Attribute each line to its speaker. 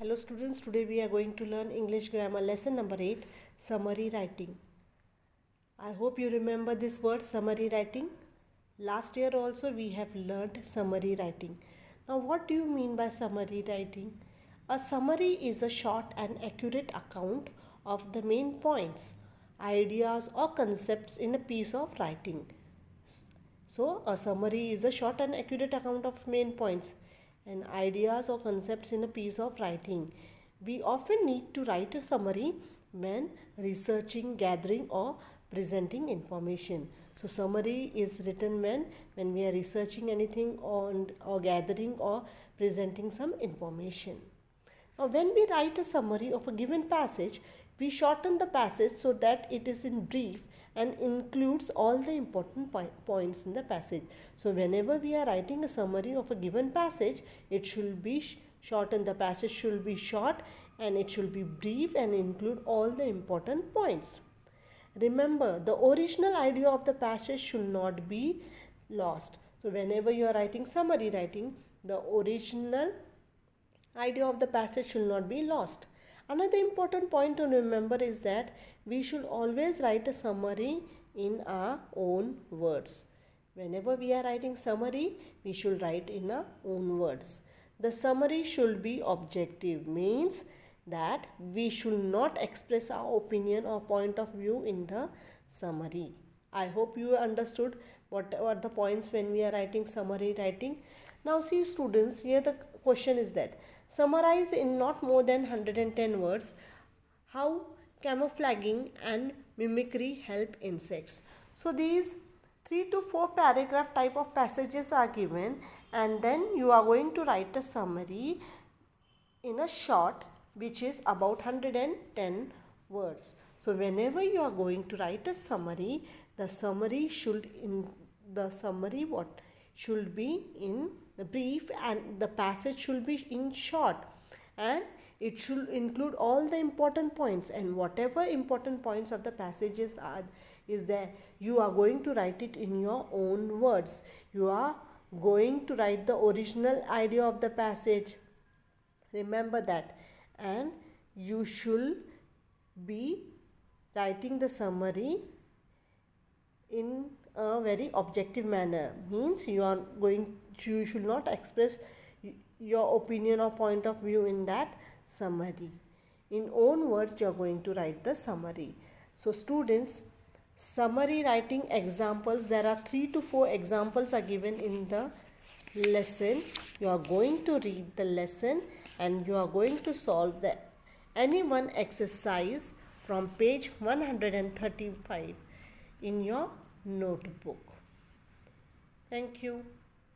Speaker 1: Hello students, today we are going to learn English grammar lesson number 8, summary writing. I hope you remember this word summary writing. Last year also we have learned summary writing. Now what do you mean by summary writing? A summary is a short and accurate account of the main points, ideas or concepts in a piece of writing. So a summary is a short and accurate account of main points and ideas or concepts in a piece of writing. We often need to write a summary when researching, gathering or presenting information. So summary is written when we are researching anything or gathering or presenting some information. Now when we write a summary of a given passage, we shorten the passage so that it is in brief and includes all the important points in the passage. So whenever we are writing a summary of a given passage, it should be shortened. The passage should be short and it should be brief and include all the important points. Remember, the original idea of the passage should not be lost. So whenever you are writing summary writing, the original idea of the passage should not be lost. Another important point to remember is that we should always write a summary in our own words. Whenever we are writing summary, we should write in our own words. The summary should be objective, means that we should not express our opinion or point of view in the summary. I hope you understood what are the points when we are writing summary writing. Now see students, here the question is that summarize in not more than 110 words how camouflaging and mimicry help insects. So these 3 to 4 paragraph type of passages are given and then you are going to write a summary in a short which is about 110 words. So whenever you are going to write a summary, the summary should be in the brief and the passage should be in short and it should include all the important points, and whatever important points of the passages is there, you are going to write it in your own words. You are going to write the original idea of the passage. Remember that. And you should be writing the summary in a very objective manner, means you should not express your opinion or point of view in that summary. In own words you are going to write the summary. So students, summary writing examples, there are 3 to 4 examples are given in the lesson. You are going to read the lesson and you are going to solve any one exercise from page 135 in your notebook. Thank you.